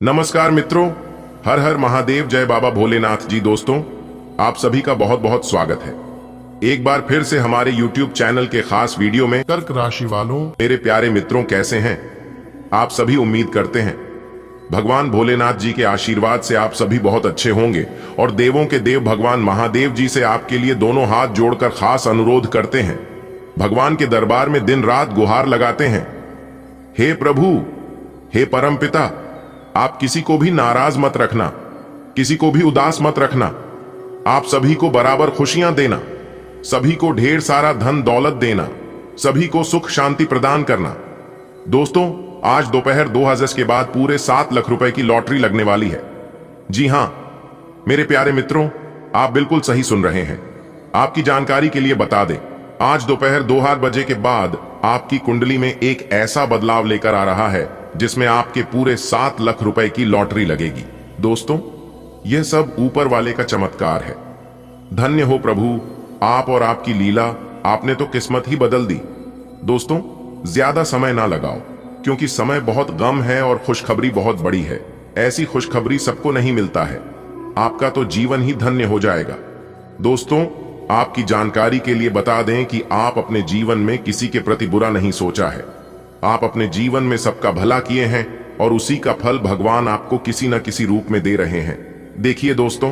नमस्कार मित्रों, हर हर महादेव, जय बाबा भोलेनाथ जी। दोस्तों, आप सभी का बहुत बहुत स्वागत है एक बार फिर से हमारे YouTube चैनल के खास वीडियो में। कर्क राशि वालों, मेरे प्यारे मित्रों, कैसे हैं आप सभी? उम्मीद करते हैं भगवान भोलेनाथ जी के आशीर्वाद से आप सभी बहुत अच्छे होंगे और देवों के देव भगवान महादेव जी से आपके लिए दोनों हाथ जोड़कर खास अनुरोध करते हैं। भगवान के दरबार में दिन रात गुहार लगाते हैं, हे प्रभु, हे परमपिता, आप किसी को भी नाराज मत रखना, किसी को भी उदास मत रखना। आप सभी को बराबर खुशियां देना, सभी को ढेर सारा धन दौलत देना, सभी को सुख शांति प्रदान करना। दोस्तों, आज दोपहर 2 के बाद पूरे 7 लाख रुपए की लॉटरी लगने वाली है। जी हां मेरे प्यारे मित्रों, आप बिल्कुल सही सुन रहे हैं। आपकी जानकारी के लिए बता दें, आज दोपहर 2 के बाद आपकी कुंडली में एक ऐसा बदलाव लेकर आ रहा है जिसमें आपके पूरे 7 लाख रुपए की लॉटरी लगेगी। दोस्तों, यह सब ऊपर वाले का चमत्कार है। धन्य हो प्रभु, आप और आपकी लीला, आपने तो किस्मत ही बदल दी। दोस्तों, ज्यादा समय ना लगाओ, क्योंकि समय बहुत गम है और खुशखबरी बहुत बड़ी है। ऐसी खुशखबरी सबको नहीं मिलता है। आपका तो जीवन ही धन्य हो जाएगा। दोस्तों, आपकी जानकारी के लिए बता दें कि आप अपने जीवन में किसी के प्रति बुरा नहीं सोचा है। आप अपने जीवन में सबका भला किए हैं और उसी का फल भगवान आपको किसी न किसी रूप में दे रहे हैं। देखिए दोस्तों,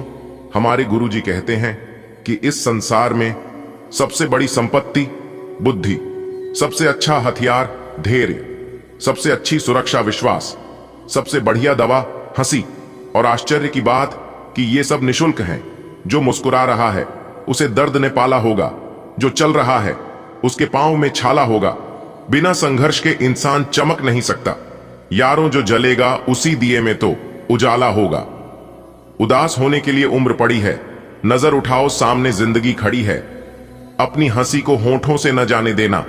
हमारे गुरुजी कहते हैं कि इस संसार में सबसे बड़ी संपत्ति बुद्धि, सबसे अच्छा हथियार धैर्य, सबसे अच्छी सुरक्षा विश्वास, सबसे बढ़िया दवा हंसी। और आश्चर्य की बात कि ये सब निशुल्क हैं। जो मुस्कुरा रहा है उसे दर्द ने पाला होगा, जो चल रहा है उसके पांव में छाला होगा। बिना संघर्ष के इंसान चमक नहीं सकता। यारों, जो जलेगा उसी दिए में तो उजाला होगा। उदास होने के लिए उम्र पड़ी है, नजर उठाओ सामने जिंदगी खड़ी है। अपनी हंसी को होठों से न जाने देना,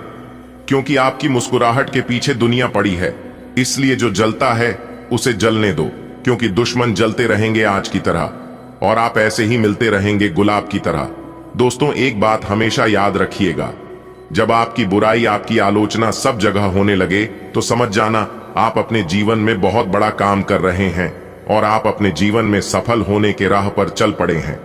क्योंकि आपकी मुस्कुराहट के पीछे दुनिया पड़ी है। इसलिए जो जलता है उसे जलने दो, क्योंकि दुश्मन जलते रहेंगे आज की तरह और आप ऐसे ही मिलते रहेंगे गुलाब की तरह। दोस्तों, एक बात हमेशा याद रखिएगा, जब आपकी बुराई, आपकी आलोचना सब जगह होने लगे तो समझ जाना आप अपने जीवन में बहुत बड़ा काम कर रहे हैं और आप अपने जीवन में सफल होने के राह पर चल पड़े हैं।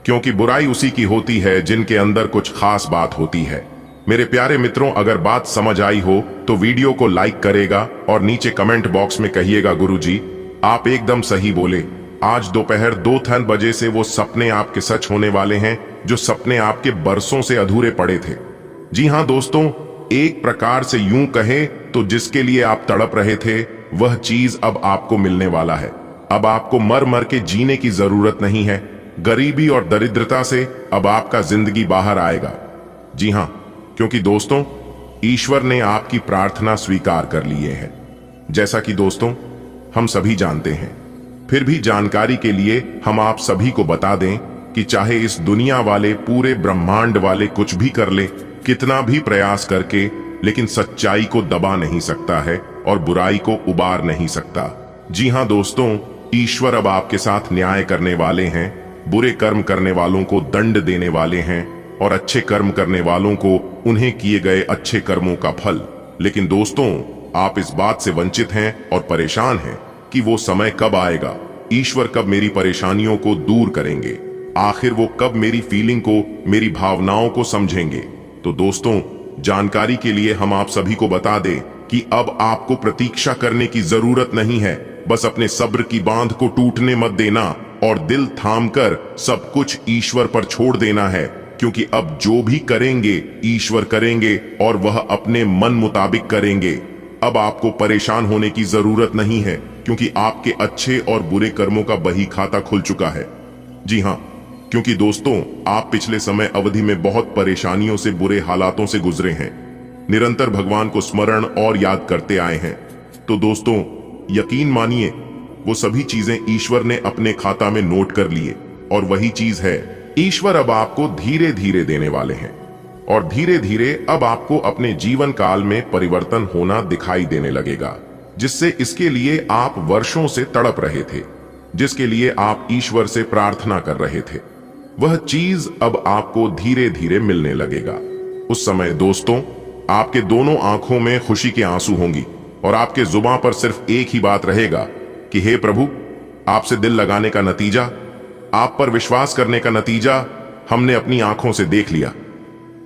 क्योंकि बुराई उसी की होती है जिनके अंदर कुछ खास बात होती है। मेरे प्यारे मित्रों, अगर बात समझ आई हो तो वीडियो को लाइक करेगा और नीचे कमेंट बॉक्स में कहिएगा, गुरुजी आप एकदम सही बोले। आज दोपहर 2 बजे से वो सपने आपके सच होने वाले हैं, जो सपने आपके बरसों से अधूरे पड़े थे। जी हां दोस्तों, एक प्रकार से यूं कहे तो जिसके लिए आप तड़प रहे थे वह चीज अब आपको मिलने वाला है। अब आपको मर मर के जीने की जरूरत नहीं है। गरीबी और दरिद्रता से अब आपका जिंदगी बाहर आएगा। जी हां, क्योंकि दोस्तों, ईश्वर ने आपकी प्रार्थना स्वीकार कर लिए है। जैसा कि दोस्तों हम सभी जानते हैं, फिर भी जानकारी के लिए हम आप सभी को बता दें कि चाहे इस दुनिया वाले, पूरे ब्रह्मांड वाले कुछ भी कर ले, कितना भी प्रयास करके, लेकिन सच्चाई को दबा नहीं सकता है और बुराई को उबार नहीं सकता। जी हां दोस्तों, ईश्वर अब आपके साथ न्याय करने वाले हैं। बुरे कर्म करने वालों को दंड देने वाले हैं और अच्छे कर्म करने वालों को उन्हें किए गए अच्छे कर्मों का फल। लेकिन दोस्तों, आप इस बात से वंचित हैं और परेशान हैं कि वो समय कब आएगा, ईश्वर कब मेरी परेशानियों को दूर करेंगे, आखिर वो कब मेरी फीलिंग को, मेरी भावनाओं को समझेंगे। तो दोस्तों, जानकारी के लिए हम आप सभी को बता दें कि अब आपको प्रतीक्षा करने की जरूरत नहीं है। बस अपने सब्र की बांध को टूटने मत देना और दिल थामकर सब कुछ ईश्वर पर छोड़ देना है, क्योंकि अब जो भी करेंगे ईश्वर करेंगे और वह अपने मन मुताबिक करेंगे। अब आपको परेशान होने की जरूरत नहीं है, क्योंकि आपके अच्छे और बुरे कर्मों का बही खाता खुल चुका है। जी हाँ, क्योंकि दोस्तों, आप पिछले समय अवधि में बहुत परेशानियों से, बुरे हालातों से गुजरे हैं। निरंतर भगवान को स्मरण और याद करते आए हैं। तो दोस्तों, यकीन मानिए, वो सभी चीजें ईश्वर ने अपने खाता में नोट कर लिए और वही चीज है, ईश्वर अब आपको धीरे धीरे देने वाले हैं और धीरे धीरे अब आपको अपने जीवन काल में परिवर्तन होना दिखाई देने लगेगा, जिससे इसके लिए आप वर्षों से तड़प रहे थे, जिसके लिए आप ईश्वर से प्रार्थना कर रहे थे, वह चीज अब आपको धीरे धीरे मिलने लगेगा। उस समय दोस्तों, आपके दोनों आंखों में खुशी के आंसू होंगी और आपके जुबान पर सिर्फ एक ही बात रहेगा, कि हे प्रभु, आपसे दिल लगाने का नतीजा, आप पर विश्वास करने का नतीजा हमने अपनी आंखों से देख लिया।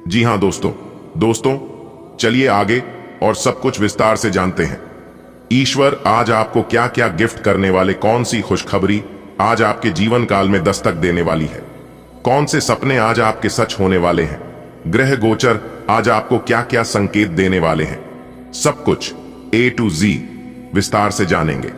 जी हां दोस्तों, चलिए आगे और सब कुछ विस्तार से जानते हैं। ईश्वर आज आपको क्या क्या गिफ्ट करने वाले, कौन सी खुशखबरी आज आपके जीवन काल में दस्तक देने वाली है, कौन से सपने आज आपके सच होने वाले हैं, ग्रह गोचर आज आपको क्या क्या संकेत देने वाले हैं, सब कुछ A to Z विस्तार से जानेंगे।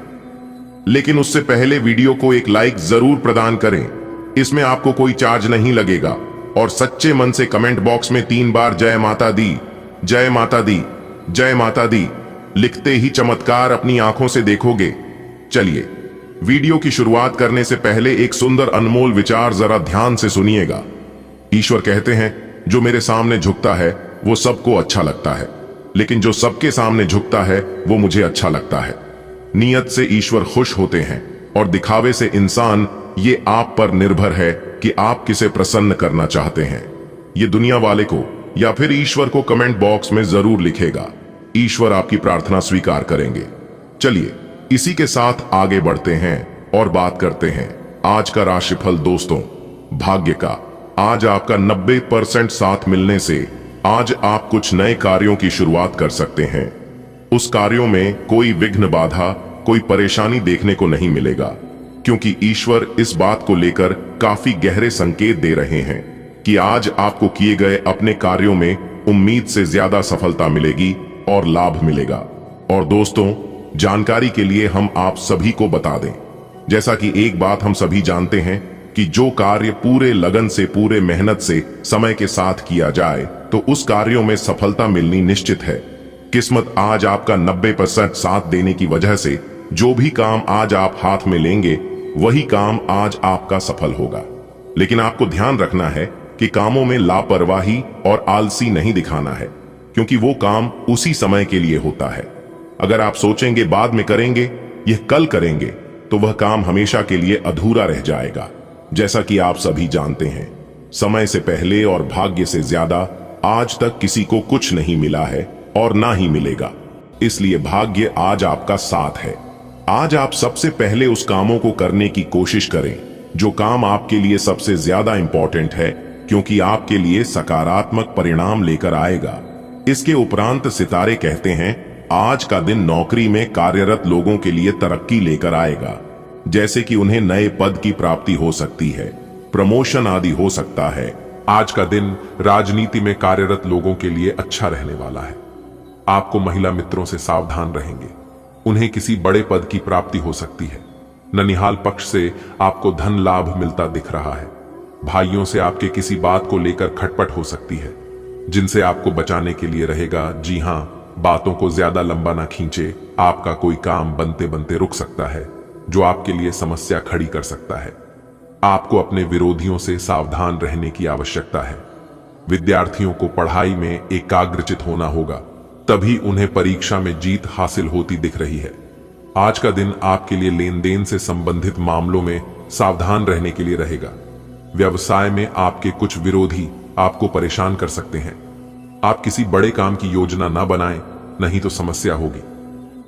लेकिन उससे पहले वीडियो को एक लाइक जरूर प्रदान करें। इसमें आपको कोई चार्ज नहीं लगेगा और सच्चे मन से कमेंट बॉक्स में 3 बार जय माता दी, जय माता दी, जय माता दी लिखते ही चमत्कार अपनी आंखों से देखोगे। चलिए वीडियो की शुरुआत करने से पहले एक सुंदर अनमोल विचार जरा ध्यान से सुनिएगा। ईश्वर कहते हैं, जो मेरे सामने झुकता है वो सबको अच्छा लगता है, लेकिन जो सबके सामने झुकता है वो मुझे अच्छा लगता है। नियत से ईश्वर खुश होते हैं और दिखावे से इंसान। ये आप पर निर्भर है कि आप किसे प्रसन्न करना चाहते हैं। ये दुनिया वाले को या फिर ईश्वर को कमेंट बॉक्स में जरूर लिखेगा। ईश्वर आपकी प्रार्थना स्वीकार करेंगे। चलिए इसी के साथ आगे बढ़ते हैं और बात करते हैं आज का राशिफल। दोस्तों, भाग्य का आज आपका 90% साथ मिलने से आज आप कुछ नए कार्यों की शुरुआत कर सकते हैं। उस कार्यों में कोई विघ्न, बाधा, कोई परेशानी देखने को नहीं मिलेगा, क्योंकि ईश्वर इस बात को लेकर काफी गहरे संकेत दे रहे हैं कि आज आपको किए गए अपने कार्यों में उम्मीद से ज्यादा सफलता मिलेगी और लाभ मिलेगा। और दोस्तों, जानकारी के लिए हम आप सभी को बता दें, जैसा कि एक बात हम सभी जानते हैं कि जो कार्य पूरे लगन से, पूरे मेहनत से, समय के साथ किया जाए तो उस कार्यों में सफलता मिलनी निश्चित है। किस्मत आज आपका 90% साथ देने की वजह से जो भी काम आज आप हाथ में लेंगे वही काम आज आपका सफल होगा। लेकिन आपको ध्यान रखना है कि कामों में लापरवाही और आलसी नहीं दिखाना है, क्योंकि वो काम उसी समय के लिए होता है। अगर आप सोचेंगे बाद में करेंगे, यह कल करेंगे, तो वह काम हमेशा के लिए अधूरा रह जाएगा। जैसा कि आप सभी जानते हैं, समय से पहले और भाग्य से ज्यादा आज तक किसी को कुछ नहीं मिला है और ना ही मिलेगा। इसलिए भाग्य आज आपका साथ है। आज आप सबसे पहले उस कामों को करने की कोशिश करें जो काम आपके लिए सबसे ज्यादा इंपॉर्टेंट है, क्योंकि आपके लिए सकारात्मक परिणाम लेकर आएगा। इसके उपरांत सितारे कहते हैं, आज का दिन नौकरी में कार्यरत लोगों के लिए तरक्की लेकर आएगा, जैसे कि उन्हें नए पद की प्राप्ति हो सकती है, प्रमोशन आदि हो सकता है। आज का दिन राजनीति में कार्यरत लोगों के लिए अच्छा रहने वाला है। आपको महिला मित्रों से सावधान रहेंगे, उन्हें किसी बड़े पद की प्राप्ति हो सकती है। ननिहाल पक्ष से आपको धन लाभ मिलता दिख रहा है। भाइयों से आपके किसी बात को लेकर खटपट हो सकती है, जिनसे आपको बचाने के लिए रहेगा। जी हां, बातों को ज्यादा लंबा ना खींचे। आपका कोई काम बनते बनते रुक सकता है, जो आपके लिए समस्या खड़ी कर सकता है। आपको अपने विरोधियों से सावधान रहने की आवश्यकता है। विद्यार्थियों को पढ़ाई में एकाग्रचित होना होगा, तभी उन्हें परीक्षा में जीत हासिल होती दिख रही है। आज का दिन आपके लिए लेन देन से संबंधित मामलों में सावधान रहने के लिए रहेगा। व्यवसाय में आपके कुछ विरोधी आपको परेशान कर सकते हैं। आप किसी बड़े काम की योजना ना बनाएं, नहीं तो समस्या होगी।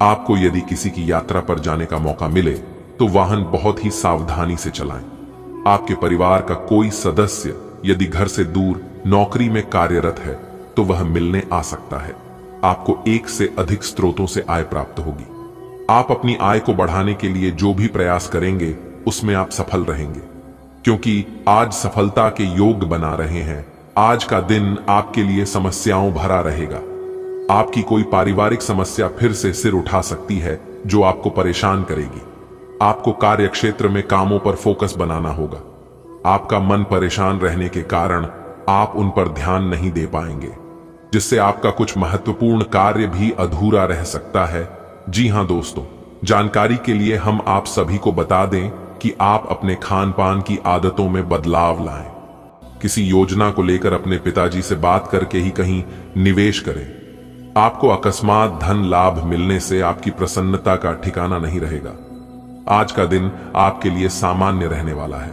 आपको यदि किसी की यात्रा पर जाने का मौका मिले तो वाहन बहुत ही सावधानी से चलाएं। आपके परिवार का कोई सदस्य यदि घर से दूर नौकरी में कार्यरत है तो वह मिलने आ सकता है। आपको एक से अधिक स्रोतों से आय प्राप्त होगी। आप अपनी आय को बढ़ाने के लिए जो भी प्रयास करेंगे उसमें आप सफल रहेंगे, क्योंकि आज सफलता के योग बना रहे हैं। आज का दिन आपके लिए समस्याओं भरा रहेगा। आपकी कोई पारिवारिक समस्या फिर से सिर उठा सकती है, जो आपको परेशान करेगी। आपको कार्य क्षेत्र में कामों पर फोकस बनाना होगा। आपका मन परेशान रहने के कारण आप उन पर ध्यान नहीं दे पाएंगे, जिससे आपका कुछ महत्वपूर्ण कार्य भी अधूरा रह सकता है। जी हां दोस्तों, जानकारी के लिए हम आप सभी को बता दें कि आप अपने खान पान की आदतों में बदलाव लाएं। किसी योजना को लेकर अपने पिताजी से बात करके ही कहीं निवेश करें। आपको अकस्मात धन लाभ मिलने से आपकी प्रसन्नता का ठिकाना नहीं रहेगा। आज का दिन आपके लिए सामान्य रहने वाला है।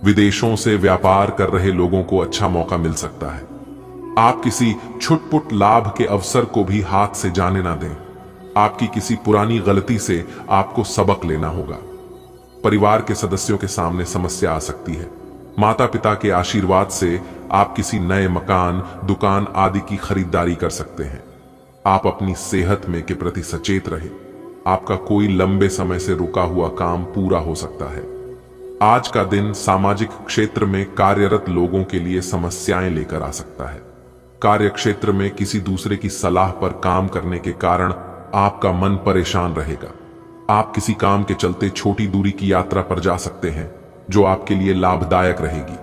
विदेशों से व्यापार कर रहे लोगों को अच्छा मौका मिल सकता है। आप किसी छुटपुट लाभ के अवसर को भी हाथ से जाने ना दें। आपकी किसी पुरानी गलती से आपको सबक लेना होगा। परिवार के सदस्यों के सामने समस्या आ सकती है। माता पिता के आशीर्वाद से आप किसी नए मकान, दुकान आदि की खरीदारी कर सकते हैं। आप अपनी सेहत में के प्रति सचेत रहें। आपका कोई लंबे समय से रुका हुआ काम पूरा हो सकता है। आज का दिन सामाजिक क्षेत्र में कार्यरत लोगों के लिए समस्याएं लेकर आ सकता है। कार्य क्षेत्र में किसी दूसरे की सलाह पर काम करने के कारण आपका मन परेशान रहेगा। आप किसी काम के चलते छोटी दूरी की यात्रा पर जा सकते हैं, जो आपके लिए लाभदायक रहेगी।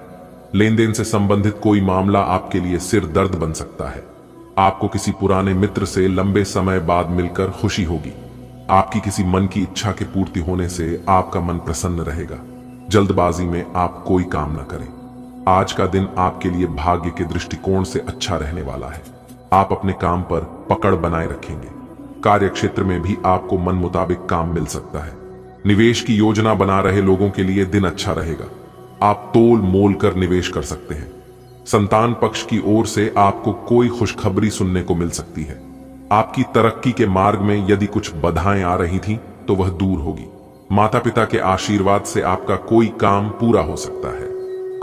लेन देन से संबंधित कोई मामला आपके लिए सिर दर्द बन सकता है। आपको किसी पुराने मित्र से लंबे समय बाद मिलकर खुशी होगी। आपकी किसी मन की इच्छा के पूर्ति होने से आपका मन प्रसन्न रहेगा। जल्दबाजी में आप कोई काम न करें। आज का दिन आपके लिए भाग्य के दृष्टिकोण से अच्छा रहने वाला है। आप अपने काम पर पकड़ बनाए रखेंगे। कार्य क्षेत्र में भी आपको मन मुताबिक काम मिल सकता है। निवेश की योजना बना रहे लोगों के लिए दिन अच्छा रहेगा। आप तोल मोल कर निवेश कर सकते हैं। संतान पक्ष की ओर से आपको कोई खुशखबरी सुनने को मिल सकती है। आपकी तरक्की के मार्ग में यदि कुछ बाधाएं आ रही थीं, तो वह दूर होगी। माता पिता के आशीर्वाद से आपका कोई काम पूरा हो सकता है।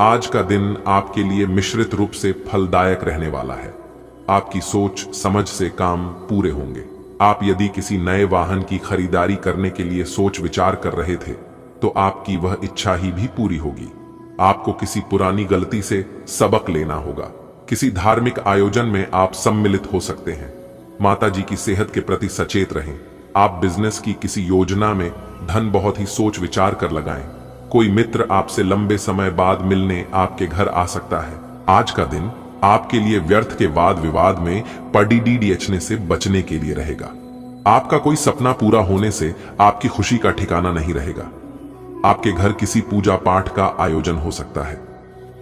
आज का दिन आपके लिए मिश्रित रूप से फलदायक रहने वाला है। आपकी सोच समझ से काम पूरे होंगे। आप यदि किसी नए वाहन की खरीदारी करने के लिए सोच विचार कर रहे थे, तो आपकी वह इच्छा ही भी पूरी होगी। आपको किसी पुरानी गलती से सबक लेना होगा। किसी धार्मिक आयोजन में आप सम्मिलित हो सकते हैं। माता जी की सेहत के प्रति सचेत रहें। आप बिजनेस की किसी योजना में धन बहुत ही सोच विचार कर लगाएं। कोई मित्र आपसे लंबे समय बाद मिलने आपके घर आ सकता है। आज का दिन आपके लिए व्यर्थ के वाद विवाद में पड़ीडीडीएचने से बचने के लिए रहेगा। आपका कोई सपना पूरा होने से आपकी खुशी का ठिकाना नहीं रहेगा। आपके घर किसी पूजा पाठ का आयोजन हो सकता है।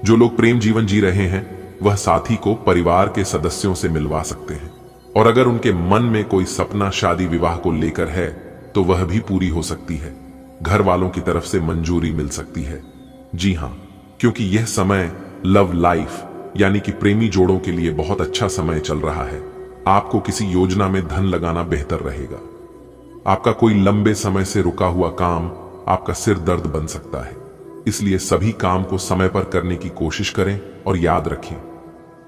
जो लोग प्रेम जीवन जी रहे हैं, वह साथी को परिवार के सदस्यों से मिलवा सकते हैं। और अगर उनके मन में कोई सपना शादी विवाह को लेकर है, तो वह भी पूरी हो सकती है। घर वालों की तरफ से मंजूरी मिल सकती है। जी हां, क्योंकि यह समय लव लाइफ यानी कि प्रेमी जोड़ों के लिए बहुत अच्छा समय चल रहा है। आपको किसी योजना में धन लगाना बेहतर रहेगा। आपका कोई लंबे समय से रुका हुआ काम आपका सिर दर्द बन सकता है। इसलिए सभी काम को समय पर करने की कोशिश करें और याद रखें,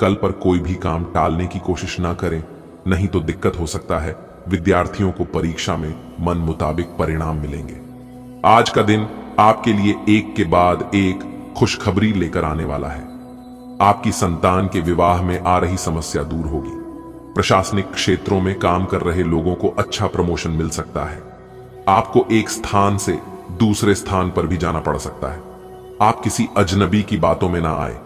कल पर कोई भी काम टालने की कोशिश ना करें, नहीं तो दिक्कत हो सकता है। विद्यार्थियों को परीक्षा में मन मुताबिक परिणाम मिलेंगे। आज का दिन आपके लिए एक के बाद एक खुशखबरी लेकर आने वाला है। आपकी संतान के विवाह में आ रही समस्या दूर होगी। प्रशासनिक क्षेत्रों में काम कर रहे लोगों को अच्छा प्रमोशन मिल सकता है। आपको एक स्थान से दूसरे स्थान पर भी जाना पड़ सकता है। आप किसी अजनबी की बातों में ना आए,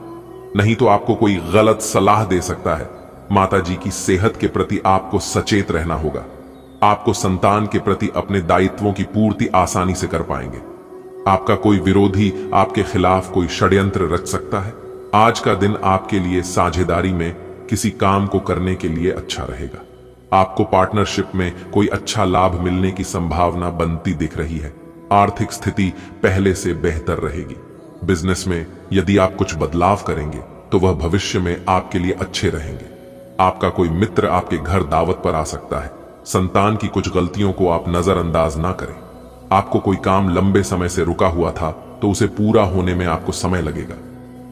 नहीं तो आपको कोई गलत सलाह दे सकता है। माता जी की सेहत के प्रति आपको सचेत रहना होगा। आपको संतान के प्रति अपने दायित्वों की पूर्ति आसानी से कर पाएंगे। आपका कोई विरोधी आपके खिलाफ कोई षड्यंत्र रच सकता है। आज का दिन आपके लिए साझेदारी में किसी काम को करने के लिए अच्छा रहेगा। आपको पार्टनरशिप में कोई अच्छा लाभ मिलने की संभावना बनती दिख रही है। आर्थिक स्थिति पहले से बेहतर रहेगी। बिजनेस में यदि आप कुछ बदलाव करेंगे, तो वह भविष्य में आपके लिए अच्छे रहेंगे। आपका कोई मित्र आपके घर दावत पर आ सकता है। संतान की कुछ गलतियों को आप नजरअंदाज ना करें। आपको कोई काम लंबे समय से रुका हुआ था, तो उसे पूरा होने में आपको समय लगेगा।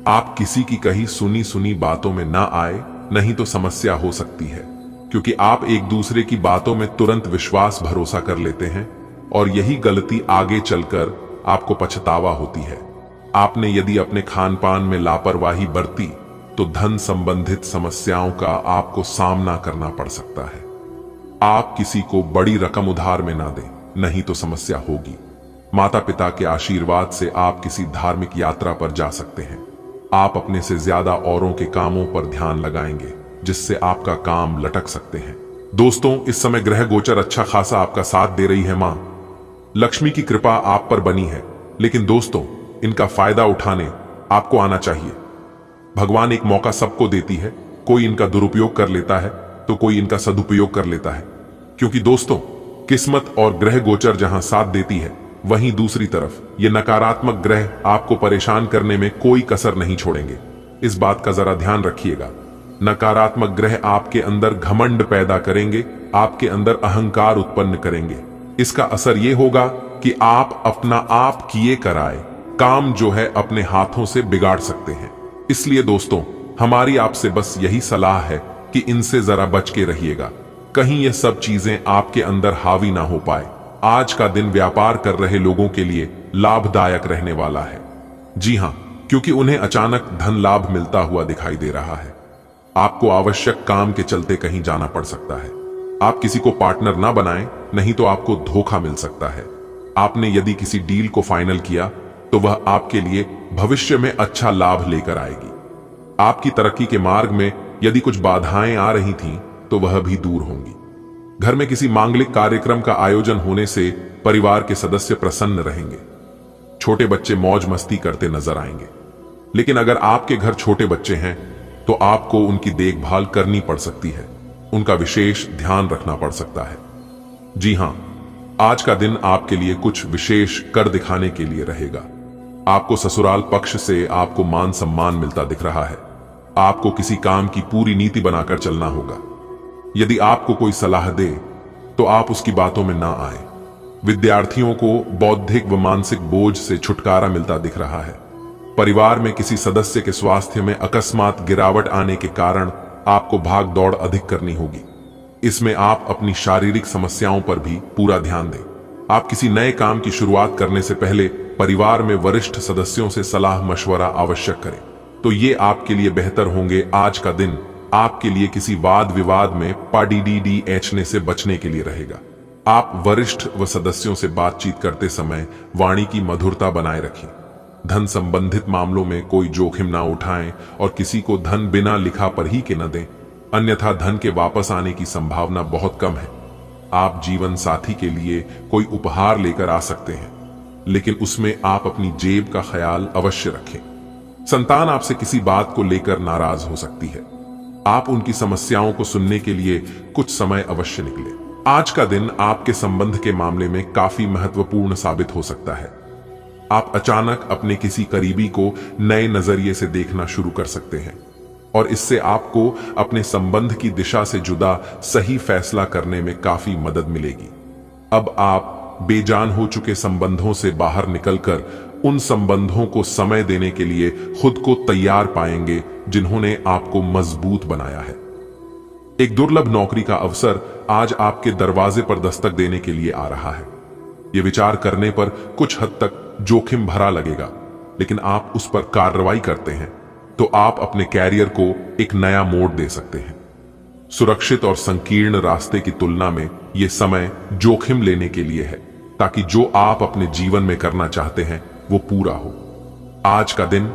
आप किसी की कही सुनी सुनी बातों में ना आए, नहीं तो समस्या हो सकती है, क्योंकि आप एक दूसरे की बातों में तुरंत विश्वास भरोसा कर लेते हैं और यही गलती आगे चलकर आपको पछतावा होती है। आपने यदि अपने खान पान में लापरवाही बरती, तो धन संबंधित समस्याओं का आपको सामना करना पड़ सकता है। आप किसी को बड़ी रकम उधार में ना दें, नहीं तो समस्या होगी। माता पिता के आशीर्वाद से आप किसी धार्मिक यात्रा पर जा सकते हैं। आप अपने से ज्यादा औरों के कामों पर ध्यान लगाएंगे, जिससे आपका काम लटक सकते हैं। दोस्तों, इस समय ग्रह गोचर अच्छा खासा आपका साथ दे रही है। मां लक्ष्मी की कृपा आप पर बनी है, लेकिन दोस्तों, इनका फायदा उठाने आपको आना चाहिए। भगवान एक मौका सबको देती है। कोई इनका दुरुपयोग कर लेता है, तो कोई इनका सदुपयोग कर लेता है। क्योंकि दोस्तों, किस्मत और ग्रह गोचर जहां साथ देती है, वहीं दूसरी तरफ ये नकारात्मक ग्रह आपको परेशान करने में कोई कसर नहीं छोड़ेंगे। इस बात का जरा ध्यान रखिएगा। नकारात्मक ग्रह आपके अंदर घमंड पैदा करेंगे, आपके अंदर अहंकार उत्पन्न करेंगे। इसका असर यह होगा कि आप अपना आप किए कराए काम जो है अपने हाथों से बिगाड़ सकते हैं। इसलिए दोस्तों, हमारी आपसे बस यही सलाह है कि इनसे जरा बच के रहिएगा, कहीं ये सब चीजें आपके अंदर हावी ना हो पाए। आज का दिन व्यापार कर रहे लोगों के लिए लाभदायक रहने वाला है। जी हां, क्योंकि उन्हें अचानक धन लाभ मिलता हुआ दिखाई दे रहा है। आपको आवश्यक काम के चलते कहीं जाना पड़ सकता है। आप किसी को पार्टनर ना बनाएं, नहीं तो आपको धोखा मिल सकता है। आपने यदि किसी डील को फाइनल किया तो वह आपके लिए भविष्य में अच्छा लाभ लेकर आएगी। आपकी तरक्की के मार्ग में यदि कुछ बाधाएं आ रही थीं तो वह भी दूर होंगी। घर में किसी मांगलिक कार्यक्रम का आयोजन होने से परिवार के सदस्य प्रसन्न रहेंगे। छोटे बच्चे मौज मस्ती करते नजर आएंगे। लेकिन अगर आपके घर छोटे बच्चे हैं तो आपको उनकी देखभाल करनी पड़ सकती है, उनका विशेष ध्यान रखना पड़ सकता है। जी हां, आज का दिन आपके लिए कुछ विशेष कर दिखाने के लिए रहेगा। आपको ससुराल पक्ष से आपको मान सम्मान मिलता दिख रहा है। आपको किसी काम की पूरी नीति बनाकर चलना होगा। यदि आपको कोई सलाह दे तो आप उसकी बातों में ना आए। विद्यार्थियों को बौद्धिक व मानसिक बोझ से छुटकारा मिलता दिख रहा है। परिवार में किसी सदस्य के स्वास्थ्य में अकस्मात गिरावट आने के कारण आपको भाग दौड़ अधिक करनी होगी। इसमें आप अपनी शारीरिक समस्याओं पर भी पूरा ध्यान दें। आप किसी नए काम की शुरुआत करने से पहले परिवार में वरिष्ठ सदस्यों से सलाह मशवरा आवश्यक करें, तो ये आपके लिए बेहतर होंगे। आज का दिन आपके लिए किसी वाद विवाद में पड़ने से बचने के लिए रहेगा। आप वरिष्ठ व सदस्यों से बातचीत करते समय वाणी की मधुरता बनाए रखें। धन संबंधित मामलों में कोई जोखिम ना उठाएं और किसी को धन बिना लिखा पर ही के न दें, अन्यथा धन के वापस आने की संभावना बहुत कम है। आप जीवन साथी के लिए कोई उपहार लेकर आ सकते हैं, लेकिन उसमें आप अपनी जेब का ख्याल अवश्य रखें। संतान आपसे किसी बात को लेकर नाराज हो सकती है। आप उनकी समस्याओं को सुनने के लिए कुछ समय अवश्य निकले। आज का दिन आपके संबंध के मामले में काफी महत्वपूर्ण साबित हो सकता है। आप अचानक अपने किसी करीबी को नए नजरिए से देखना शुरू कर सकते हैं और इससे आपको अपने संबंध की दिशा से जुदा सही फैसला करने में काफी मदद मिलेगी। अब आप बेजान हो चुके संबंधों से बाहर निकलकर उन संबंधों को समय देने के लिए खुद को तैयार पाएंगे जिन्होंने आपको मजबूत बनाया है। एक दुर्लभ नौकरी का अवसर आज आपके दरवाजे पर दस्तक देने के लिए आ रहा है। यह विचार करने पर कुछ हद तक जोखिम भरा लगेगा, लेकिन आप उस पर कार्रवाई करते हैं तो आप अपने कैरियर को एक नया मोड़ दे सकते हैं। सुरक्षित और संकीर्ण रास्ते की तुलना में यह समय जोखिम लेने के लिए है, ताकि जो आप अपने जीवन में करना चाहते हैं वो पूरा हो। आज का दिन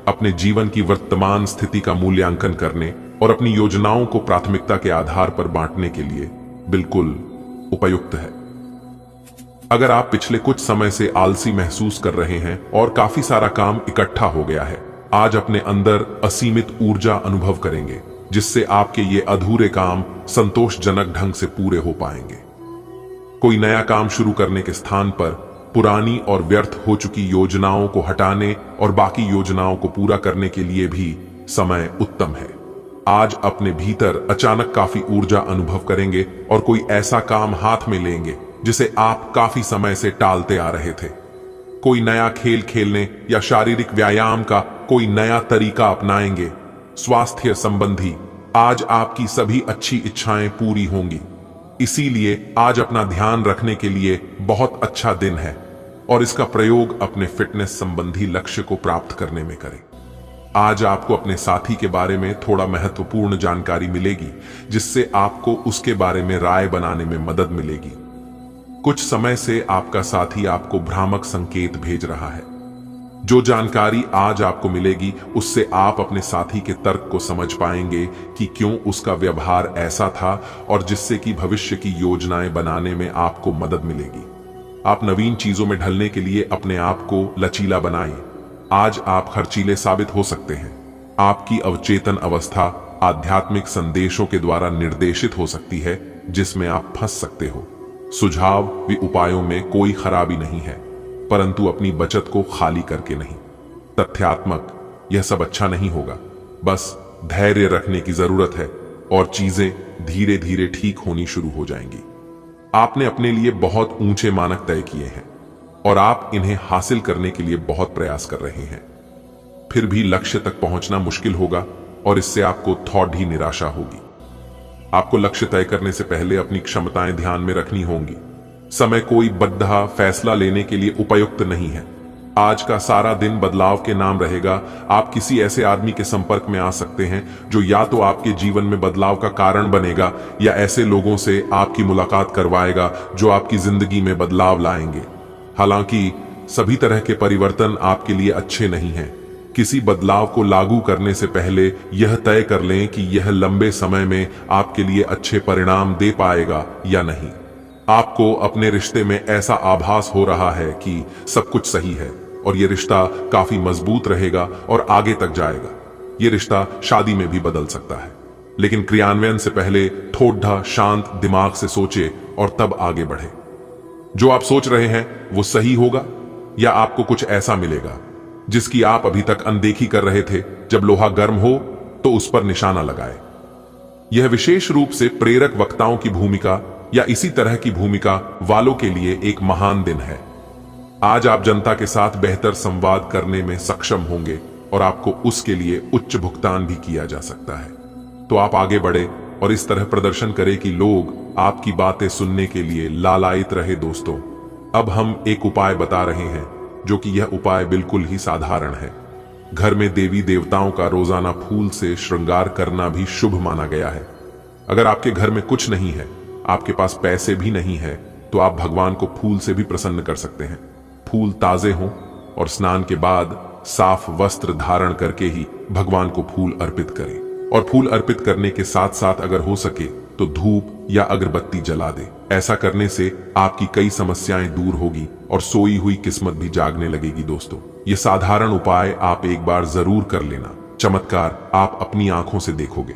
अपने जीवन की वर्तमान स्थिति का मूल्यांकन करने और अपनी योजनाओं को प्राथमिकता के आधार पर बांटने के लिए बिल्कुल उपयुक्त है। अगर आप पिछले कुछ समय से आलसी महसूस कर रहे हैं और काफी सारा काम इकट्ठा हो गया है, आज अपने अंदर असीमित ऊर्जा अनुभव करेंगे, जिससे आपके ये अधूरे काम संतोषजनक ढंग से पूरे हो पाएंगे। कोई नया काम शुरू करने के स्थान पर पुरानी और व्यर्थ हो चुकी योजनाओं को हटाने और बाकी योजनाओं को पूरा करने के लिए भी समय उत्तम है। आज अपने भीतर अचानक काफी ऊर्जा अनुभव करेंगे और कोई ऐसा काम हाथ में लेंगे जिसे आप काफी समय से टालते आ रहे थे। कोई नया खेल खेलने या शारीरिक व्यायाम का कोई नया तरीका अपनाएंगे। स्वास्थ्य संबंधी आज आपकी सभी अच्छी इच्छाएं पूरी होंगी। इसीलिए आज अपना ध्यान रखने के लिए बहुत अच्छा दिन है और इसका प्रयोग अपने फिटनेस संबंधी लक्ष्य को प्राप्त करने में करें। आज आपको अपने साथी के बारे में थोड़ा महत्वपूर्ण जानकारी मिलेगी, जिससे आपको उसके बारे में राय बनाने में मदद मिलेगी। कुछ समय से आपका साथी आपको भ्रामक संकेत भेज रहा है। जो जानकारी आज आपको मिलेगी उससे आप अपने साथी के तर्क को समझ पाएंगे कि क्यों उसका व्यवहार ऐसा था और जिससे कि भविष्य की योजनाएं बनाने में आपको मदद मिलेगी। आप नवीन चीजों में ढलने के लिए अपने आप को लचीला बनाएं। आज आप खर्चीले साबित हो सकते हैं। आपकी अवचेतन अवस्था आध्यात्मिक संदेशों के द्वारा निर्देशित हो सकती है, जिसमें आप फंस सकते हो। सुझाव व उपायों में कोई खराबी नहीं है, परंतु अपनी बचत को खाली करके नहीं। तथ्यात्मक यह सब अच्छा नहीं होगा, बस धैर्य रखने की जरूरत है और चीजें धीरे धीरे ठीक होनी शुरू हो जाएंगी। आपने अपने लिए बहुत ऊंचे मानक तय किए हैं और आप इन्हें हासिल करने के लिए बहुत प्रयास कर रहे हैं। फिर भी लक्ष्य तक पहुंचना मुश्किल होगा और इससे आपको थोड़ी ही निराशा होगी। आपको लक्ष्य तय करने से पहले अपनी क्षमताएं ध्यान में रखनी होंगी। समय कोई बद्धा फैसला लेने के लिए उपयुक्त नहीं है। आज का सारा दिन बदलाव के नाम रहेगा। आप किसी ऐसे आदमी के संपर्क में आ सकते हैं जो या तो आपके जीवन में बदलाव का कारण बनेगा या ऐसे लोगों से आपकी मुलाकात करवाएगा जो आपकी जिंदगी में बदलाव लाएंगे। हालांकि सभी तरह के परिवर्तन आपके लिए अच्छे नहीं हैं। किसी बदलाव को लागू करने से पहले यह तय कर लें कि यह लंबे समय में आपके लिए अच्छे परिणाम दे पाएगा या नहीं। आपको अपने रिश्ते में ऐसा आभास हो रहा है कि सब कुछ सही है और यह रिश्ता काफी मजबूत रहेगा और आगे तक जाएगा। यह रिश्ता शादी में भी बदल सकता है, लेकिन क्रियान्वयन से पहले थोड़ा शांत दिमाग से सोचे और तब आगे बढ़े। जो आप सोच रहे हैं वो सही होगा या आपको कुछ ऐसा मिलेगा जिसकी आप अभी तक अनदेखी कर रहे थे। जब लोहा गर्म हो तो उस पर निशाना लगाए। यह विशेष रूप से प्रेरक वक्ताओं की भूमिका या इसी तरह की भूमिका वालों के लिए एक महान दिन है। आज आप जनता के साथ बेहतर संवाद करने में सक्षम होंगे और आपको उसके लिए उच्च भुगतान भी किया जा सकता है। तो आप आगे बढ़े और इस तरह प्रदर्शन करें कि लोग आपकी बातें सुनने के लिए लालायित रहे। दोस्तों, अब हम एक उपाय बता रहे हैं, जो कि यह उपाय बिल्कुल ही साधारण है। घर में देवी देवताओं का रोजाना फूल से श्रृंगार करना भी शुभ माना गया है। अगर आपके घर में कुछ नहीं है, आपके पास पैसे भी नहीं है, तो आप भगवान को फूल से भी प्रसन्न कर सकते हैं। फूल ताजे हों और स्नान के बाद साफ वस्त्र धारण करके ही भगवान को फूल अर्पित करें। और फूल अर्पित करने के साथ साथ अगर हो सके तो धूप या अगरबत्ती जला दे। ऐसा करने से आपकी कई समस्याएं दूर होगी और सोई हुई किस्मत भी जागने लगेगी। दोस्तों, ये साधारण उपाय आप एक बार जरूर कर लेना। चमत्कार आप अपनी आंखों से देखोगे।